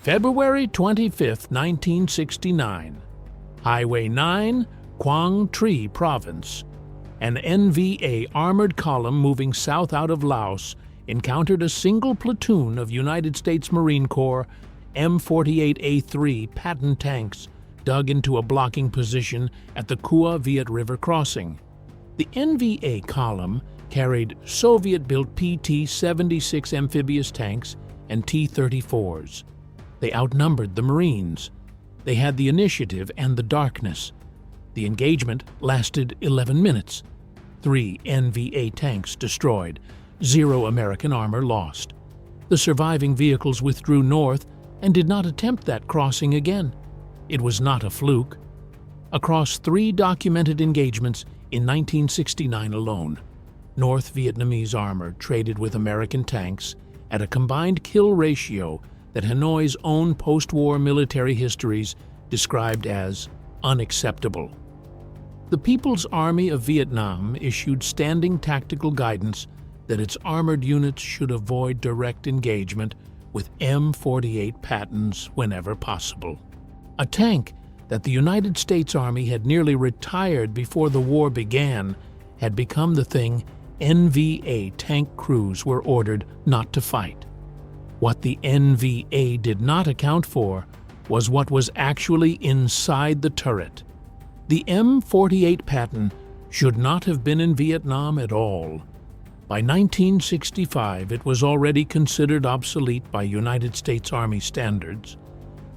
February 25, 1969. Highway 9, Quang Tri Province. An NVA armored column moving south out of Laos encountered a single platoon of United States Marine Corps M48A3 Patton tanks dug into a blocking position at the Kua Viet River crossing. The NVA column carried Soviet-built PT-76 amphibious tanks and T-34s. They outnumbered the Marines. They had the initiative and the darkness. The engagement lasted 11 minutes. 3 NVA tanks destroyed, 0 American armor lost. The surviving vehicles withdrew north and did not attempt that crossing again. It was not a fluke. Across 3 documented engagements in 1969 alone, North Vietnamese armor traded with American tanks at a combined kill ratio that Hanoi's own post-war military histories described as unacceptable. The People's Army of Vietnam issued standing tactical guidance that its armored units should avoid direct engagement with M48 Pattons whenever possible. A tank that the United States Army had nearly retired before the war began had become the thing NVA tank crews were ordered not to fight. What the NVA did not account for was what was actually inside the turret. The M48 Patton should not have been in Vietnam at all. By 1965, it was already considered obsolete by United States Army standards.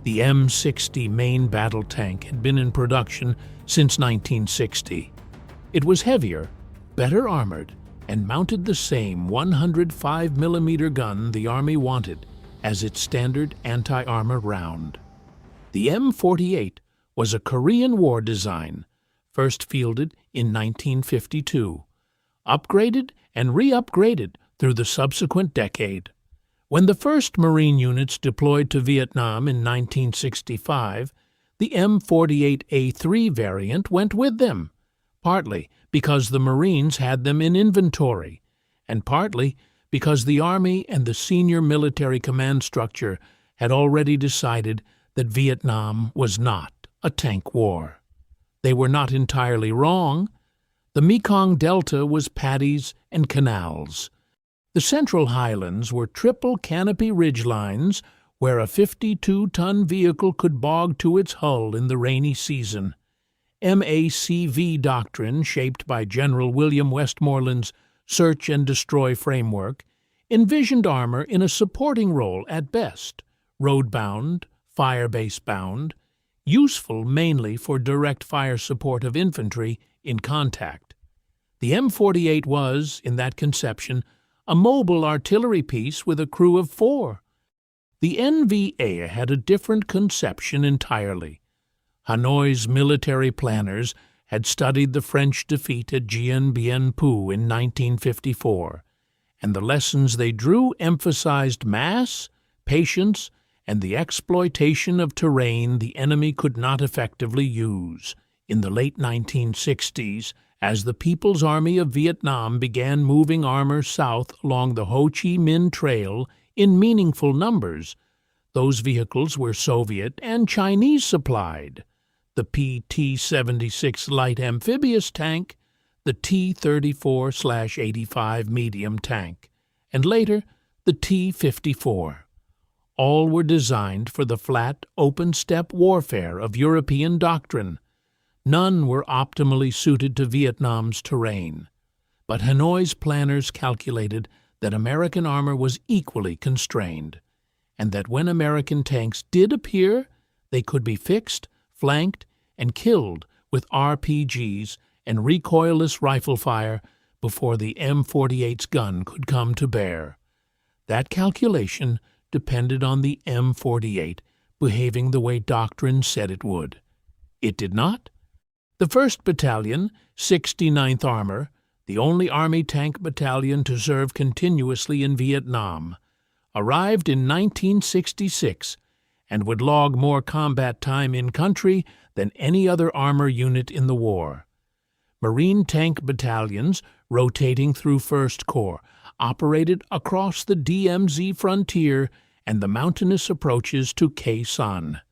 The M60 main battle tank had been in production since 1960. It was heavier, better armored, and mounted the same 105mm gun the Army wanted as its standard anti-armor round. The M48 was a Korean War design, first fielded in 1952, upgraded and re-upgraded through the subsequent decade. When the first Marine units deployed to Vietnam in 1965, the M48A3 variant went with them, partly because the Marines had them in inventory, and partly because the Army and the senior military command structure had already decided that Vietnam was not a tank war. They were not entirely wrong. The Mekong Delta was paddies and canals. The Central Highlands were triple canopy ridgelines where a 52-ton vehicle could bog to its hull in the rainy season. MACV doctrine, shaped by General William Westmoreland's search and destroy framework, envisioned armor in a supporting role at best, road-bound, firebase-bound, useful mainly for direct fire support of infantry in contact. The M48 was, in that conception, a mobile artillery piece with a crew of 4. The NVA had a different conception entirely. Hanoi's military planners had studied the French defeat at Dien Bien Phu in 1954, and the lessons they drew emphasized mass, patience, and the exploitation of terrain the enemy could not effectively use. In the late 1960s, as the People's Army of Vietnam began moving armor south along the Ho Chi Minh Trail in meaningful numbers, those vehicles were Soviet and Chinese supplied. The PT-76 light amphibious tank, the T-34/85 medium tank, and later the T-54. All were designed for the flat, open-steppe warfare of European doctrine. None were optimally suited to Vietnam's terrain. But Hanoi's planners calculated that American armor was equally constrained, and that when American tanks did appear, they could be fixed, flanked, and killed with RPGs and recoilless rifle fire before the M48's gun could come to bear. That calculation depended on the M48 behaving the way doctrine said it would. It did not. The 1st Battalion, 69th Armor, the only Army tank battalion to serve continuously in Vietnam, arrived in 1966 and would log more combat time in country than any other armor unit in the war. Marine tank battalions, rotating through 1st Corps, operated across the DMZ frontier and the mountainous approaches to Khe Sanh.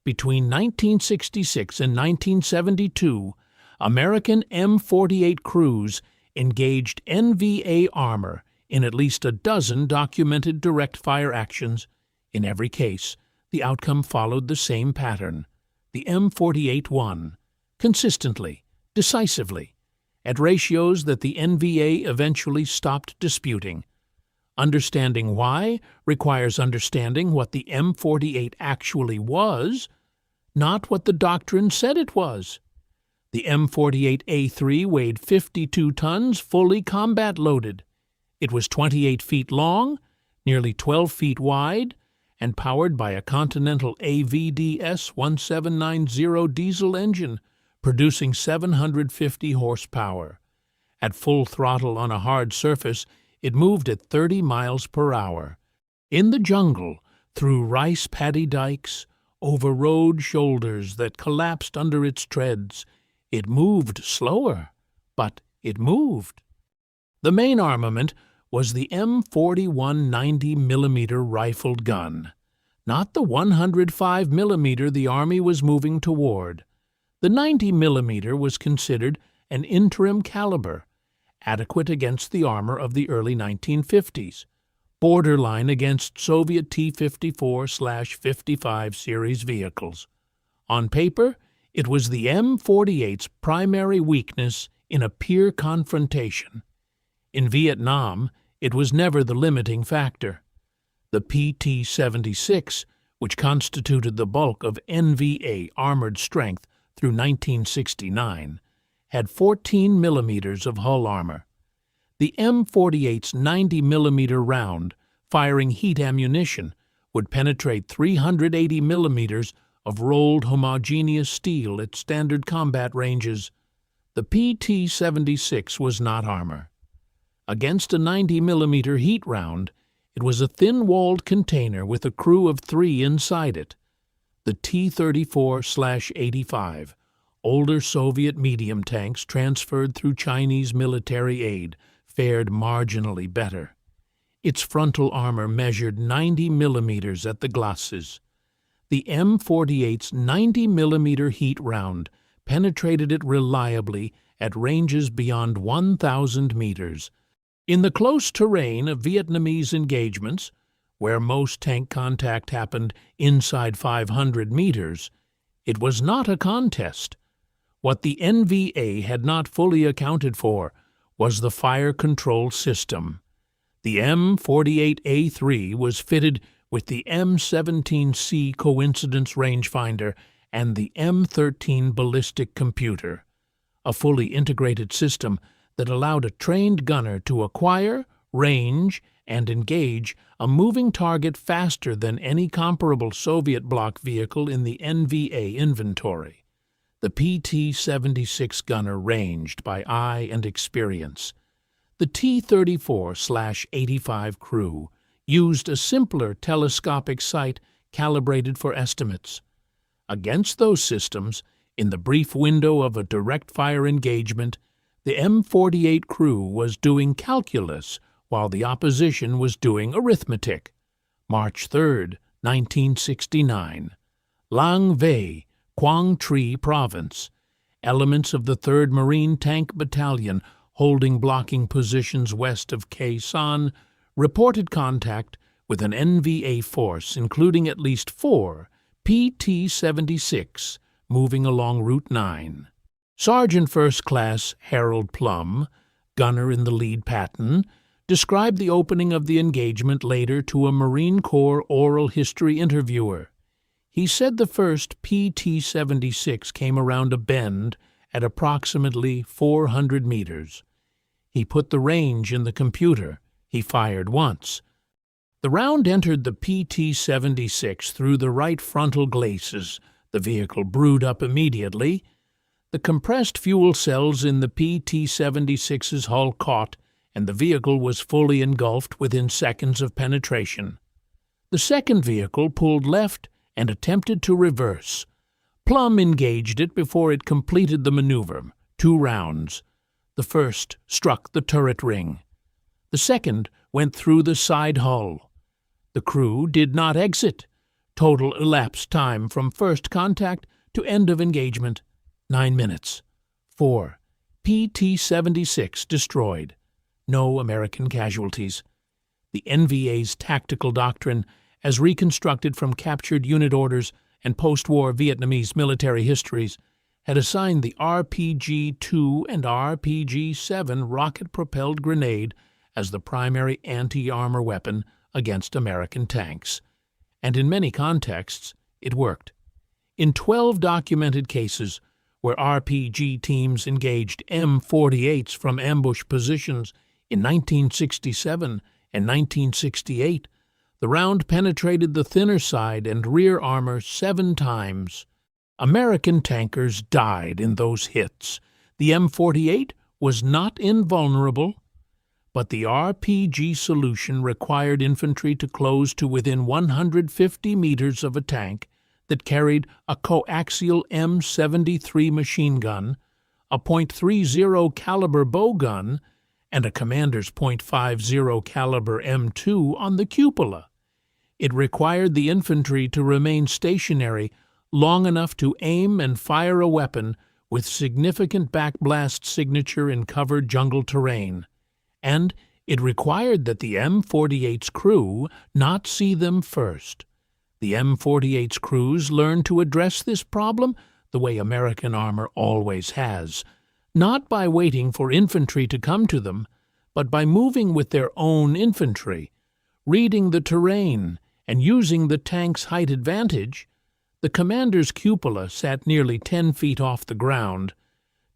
Between 1966 and 1972, American M48 crews engaged NVA armor in at least a dozen documented direct-fire actions. In every case, the outcome followed the same pattern. The M48 won, consistently, decisively, at ratios that the NVA eventually stopped disputing. Understanding why requires understanding what the M48 actually was, not what the doctrine said it was. The M48A3 weighed 52 tons, fully combat-loaded. It was 28 feet long, nearly 12 feet wide, and powered by a Continental AVDS 1790 diesel engine, producing 750 horsepower. At full throttle on a hard surface, it moved at 30 miles per hour. In the jungle, through rice paddy dikes, over road shoulders that collapsed under its treads, it moved slower, but it moved. The main armament was the M41 90mm rifled gun, not the 105mm the Army was moving toward. The 90mm was considered an interim caliber, adequate against the armor of the early 1950s, borderline against Soviet T-54/55 series vehicles. On paper, it was the M48's primary weakness in a peer confrontation. In Vietnam, it was never the limiting factor. The PT-76, which constituted the bulk of NVA armored strength through 1969, had 14 millimeters of hull armor. The M48's 90mm round, firing heat ammunition, would penetrate 380 millimeters of rolled homogeneous steel at standard combat ranges. The PT-76 was not armor. Against a 90mm heat round, it was a thin-walled container with a crew of 3 inside it. The T-34/85, older Soviet medium tanks transferred through Chinese military aid, fared marginally better. Its frontal armor measured 90 millimeters at the glacis. The M48's 90mm heat round penetrated it reliably at ranges beyond 1,000 meters. In the close terrain of Vietnamese engagements, where most tank contact happened inside 500 meters, it was not a contest. What the NVA had not fully accounted for was the fire control system. The M48A3 was fitted with the M17C coincidence rangefinder and the M13 ballistic computer, a fully integrated system that allowed a trained gunner to acquire, range, and engage a moving target faster than any comparable Soviet bloc vehicle in the NVA inventory. The PT-76 gunner ranged by eye and experience. The T-34/85 crew used a simpler telescopic sight calibrated for estimates. Against those systems, in the brief window of a direct-fire engagement, the M48 crew was doing calculus while the opposition was doing arithmetic. March 3, 1969. Lang Vei, Quang Tri Province. Elements of the 3rd Marine Tank Battalion holding blocking positions west of Khe Sanh reported contact with an NVA force including at least 4 PT-76 moving along Route 9. Sergeant First Class Harold Plum, gunner in the lead Patton, described the opening of the engagement later to a Marine Corps oral history interviewer. He said the first PT-76 came around a bend at approximately 400 meters. He put the range in the computer. He fired once. The round entered the PT-76 through the right frontal glacis. The vehicle brewed up immediately. The compressed fuel cells in the PT-76's hull caught, and the vehicle was fully engulfed within seconds of penetration. The second vehicle pulled left and attempted to reverse. Plum engaged it before it completed the maneuver, 2 rounds. The first struck the turret ring. The second went through the side hull. The crew did not exit. Total elapsed time from first contact to end of engagement, 9 minutes. 4. PT-76 destroyed. No American casualties. The NVA's tactical doctrine, as reconstructed from captured unit orders and post-war Vietnamese military histories, had assigned the RPG-2 and RPG-7 rocket-propelled grenade as the primary anti-armor weapon against American tanks. And in many contexts, it worked. In 12 documented cases where RPG teams engaged M48s from ambush positions in 1967 and 1968, the round penetrated the thinner side and rear armor 7 times. American tankers died in those hits. The M48 was not invulnerable, but the RPG solution required infantry to close to within 150 meters of a tank that carried a coaxial M73 machine gun, a .30 caliber bow gun, and a commander's .50 caliber M2 on the cupola. It required the infantry to remain stationary long enough to aim and fire a weapon with significant backblast signature in covered jungle terrain. And it required that the M48's crew not see them first. The M48's crews learned to address this problem the way American armor always has, not by waiting for infantry to come to them, but by moving with their own infantry, reading the terrain, and using the tank's height advantage. The commander's cupola sat nearly 10 feet off the ground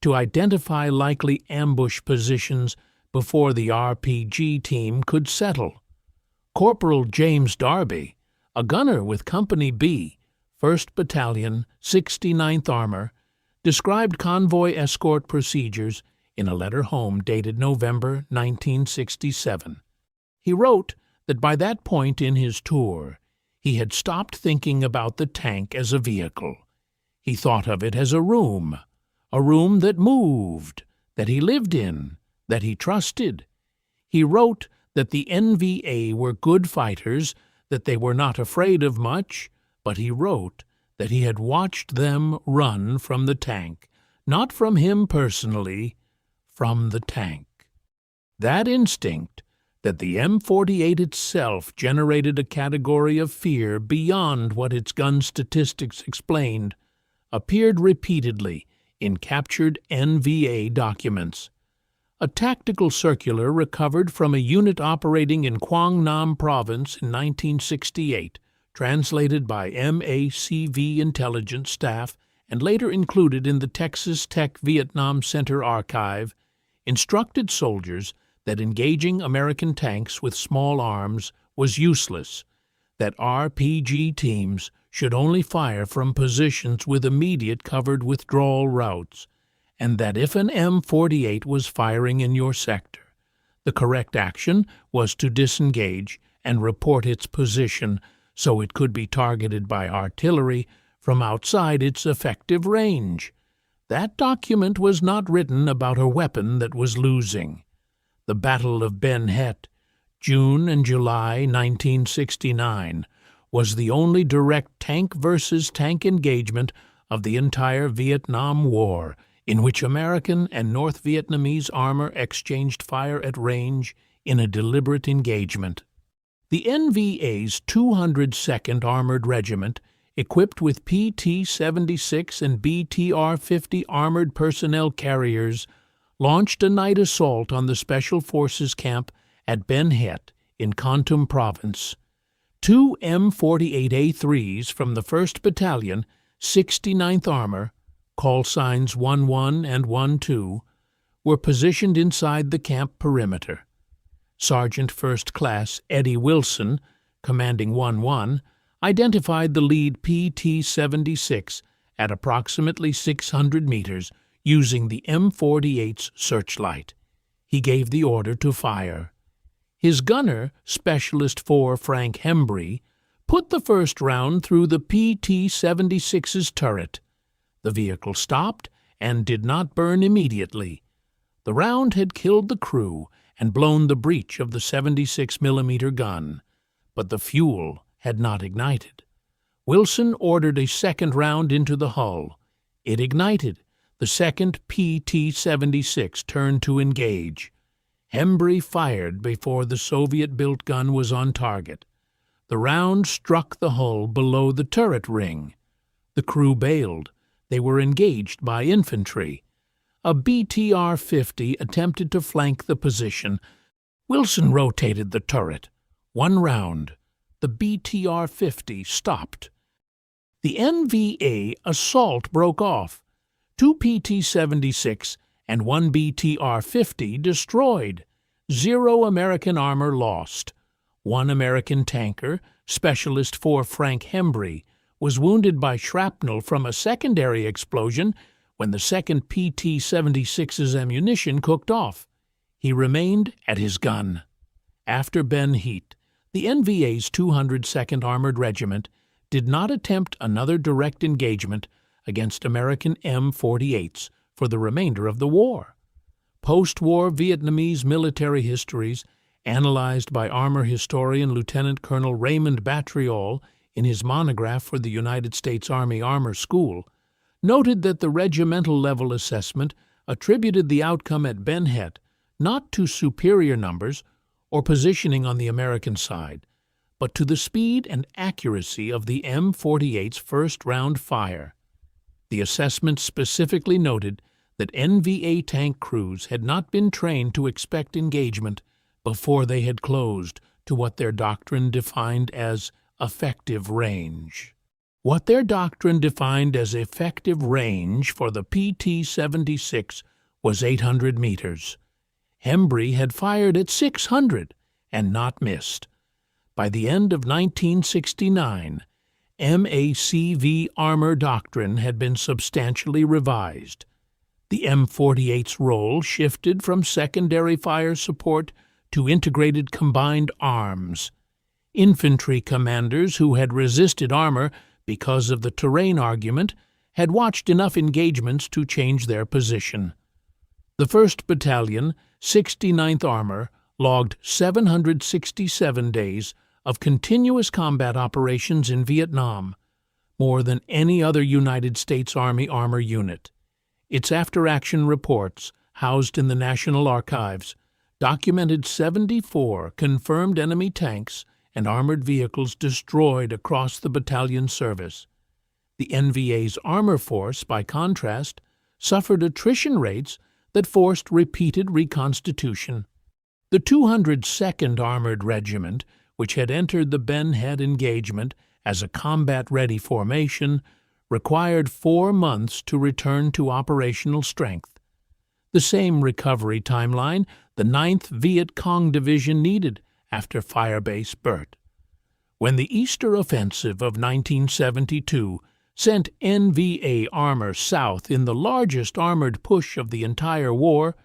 to identify likely ambush positions before the RPG team could settle. Corporal James Darby, a gunner with Company B, 1st Battalion, 69th Armor, described convoy escort procedures in a letter home dated November 1967. He wrote that by that point in his tour, he had stopped thinking about the tank as a vehicle. He thought of it as a room that moved, that he lived in, that he trusted. He wrote that the NVA were good fighters, that they were not afraid of much, but he wrote that he had watched them run from the tank, not from him personally, from the tank. That instinct, that the M48 itself generated a category of fear beyond what its gun statistics explained, appeared repeatedly in captured NVA documents. A tactical circular recovered from a unit operating in Quang Nam Province in 1968, translated by MACV intelligence staff and later included in the Texas Tech Vietnam Center archive, instructed soldiers that engaging American tanks with small arms was useless, that RPG teams should only fire from positions with immediate covered withdrawal routes, and that if an M48 was firing in your sector, the correct action was to disengage and report its position so it could be targeted by artillery from outside its effective range. That document was not written about a weapon that was losing. The Battle of Ben Het, June and July 1969, was the only direct tank versus tank engagement of the entire Vietnam War, in which American and North Vietnamese armor exchanged fire at range in a deliberate engagement. The NVA's 202nd Armored Regiment, equipped with PT-76 and BTR-50 armored personnel carriers, launched a night assault on the Special Forces camp at Ben Het in Con Tum Province. 2 M48A3s from the 1st Battalion, 69th Armor, call signs 11 and 12, were positioned inside the camp perimeter. Sergeant First Class Eddie Wilson, commanding 11, identified the lead PT-76 at approximately 600 meters using the M48's searchlight. He gave the order to fire. His gunner, Specialist 4 Frank Hembry, put the first round through the PT-76's turret. The vehicle stopped and did not burn immediately. The round had killed the crew and blown the breech of the 76 mm gun, but the fuel had not ignited. Wilson ordered a second round into the hull. It ignited. The second PT-76 turned to engage. Hembry fired before the Soviet-built gun was on target. The round struck the hull below the turret ring. The crew bailed. They were engaged by infantry. A BTR-50 attempted to flank the position. Wilson rotated the turret. One round. The BTR-50 stopped. The NVA assault broke off. 2 PT-76 and 1 BTR-50 destroyed. 0 American armor lost. 1 American tanker, Specialist 4 Frank Hembry, was wounded by shrapnel from a secondary explosion when the second PT-76's ammunition cooked off. He remained at his gun. After Ben Heat, the NVA's 202nd Armored Regiment did not attempt another direct engagement against American M48s for the remainder of the war. Post-war Vietnamese military histories, analyzed by armor historian Lieutenant Colonel Raymond Batriol in his monograph for the United States Army Armor School, noted that the regimental-level assessment attributed the outcome at Ben Het not to superior numbers or positioning on the American side, but to the speed and accuracy of the M48's first-round fire. The assessment specifically noted that NVA tank crews had not been trained to expect engagement before they had closed to what their doctrine defined as effective range. What their doctrine defined as effective range for the PT-76 was 800 meters. Hembry had fired at 600 and not missed. By the end of 1969, MACV armor doctrine had been substantially revised. The M48's role shifted from secondary fire support to integrated combined arms. Infantry commanders who had resisted armor because of the terrain argument had watched enough engagements to change their position. The 1st Battalion, 69th Armor, logged 767 days of continuous combat operations in Vietnam, more than any other United States Army armor unit. Its after-action reports, housed in the National Archives, documented 74 confirmed enemy tanks and armored vehicles destroyed across the battalion's service. The NVA's armor force, by contrast, suffered attrition rates that forced repeated reconstitution. The 202nd Armored Regiment, which had entered the Ben Het engagement as a combat-ready formation, required 4 months to return to operational strength. The same recovery timeline the 9th Viet Cong Division needed after Firebase Burt. When the Easter Offensive of 1972 sent NVA armor south in the largest armored push of the entire war,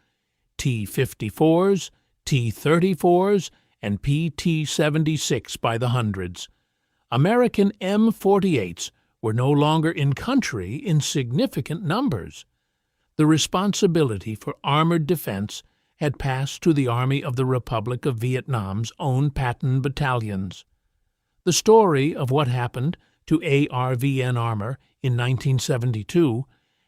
T-34s, T-34s, and PT-76 by the hundreds, American M48s were no longer in country in significant numbers. The responsibility for armored defense had passed to the Army of the Republic of Vietnam's own Patton battalions. The story of what happened to ARVN armor in 1972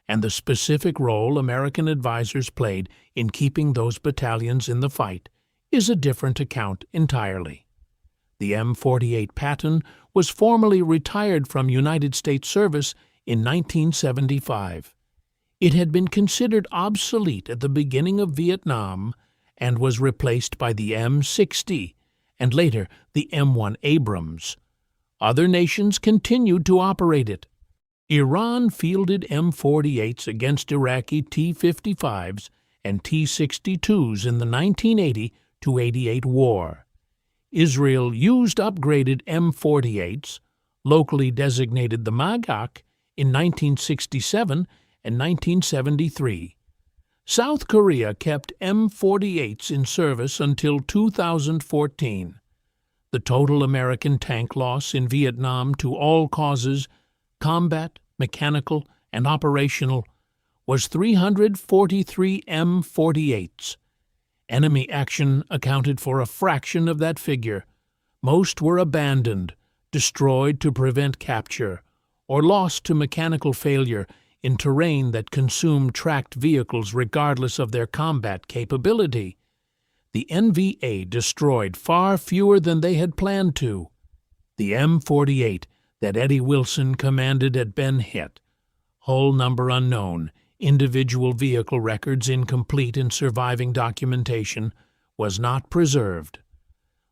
and the specific role American advisors played in keeping those battalions in the fight is a different account entirely. The M48 Patton was formally retired from United States service in 1975. It had been considered obsolete at the beginning of Vietnam and was replaced by the M60 and later the M1 Abrams. Other nations continued to operate it. Iran fielded M48s against Iraqi T-55s and T-62s in the 1980–88 war. Israel used upgraded M48s, locally designated the Magak, in 1967 and 1973. South Korea kept M48s in service until 2014. The total American tank loss in Vietnam to all causes, combat, mechanical, and operational, was 343 M48s. Enemy action accounted for a fraction of that figure, Most were abandoned, destroyed to prevent capture, or lost to mechanical failure in terrain that consumed tracked vehicles regardless of their combat capability. The NVA destroyed far fewer than they had planned to. The M48 that Eddie Wilson commanded at Ben hit, hull number unknown, individual vehicle records incomplete in surviving documentation, was not preserved.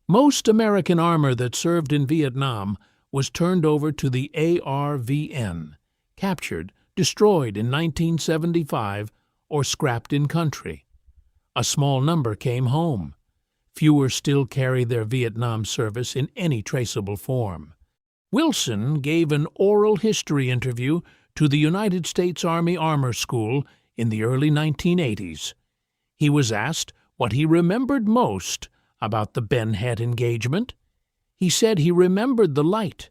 Most American armor that served in Vietnam was turned over to the ARVN, captured, destroyed in 1975, or scrapped in country. A small number came home. Fewer still carry their Vietnam service in any traceable form. Wilson gave an oral history interview to the United States Army Armor School in the early 1980s. He was asked what he remembered most about the Ben Head engagement. He said he remembered the light,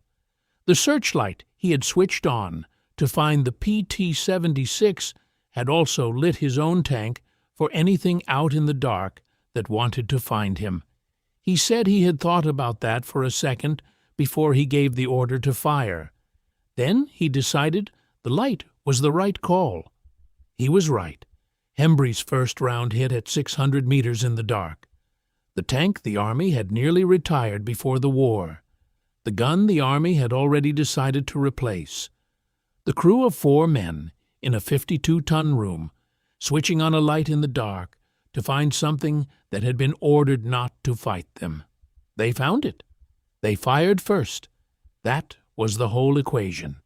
the searchlight he had switched on to find the PT-76 had also lit his own tank for anything out in the dark that wanted to find him. He said he had thought about that for a second before he gave the order to fire. Then he decided the light was the right call. He was right. Hembry's first round hit at 600 meters in the dark. The tank the Army had nearly retired before the war. The gun the Army had already decided to replace. The crew of 4 men in a 52-ton room, switching on a light in the dark to find something that had been ordered not to fight them. They found it. They fired first. That was the whole equation.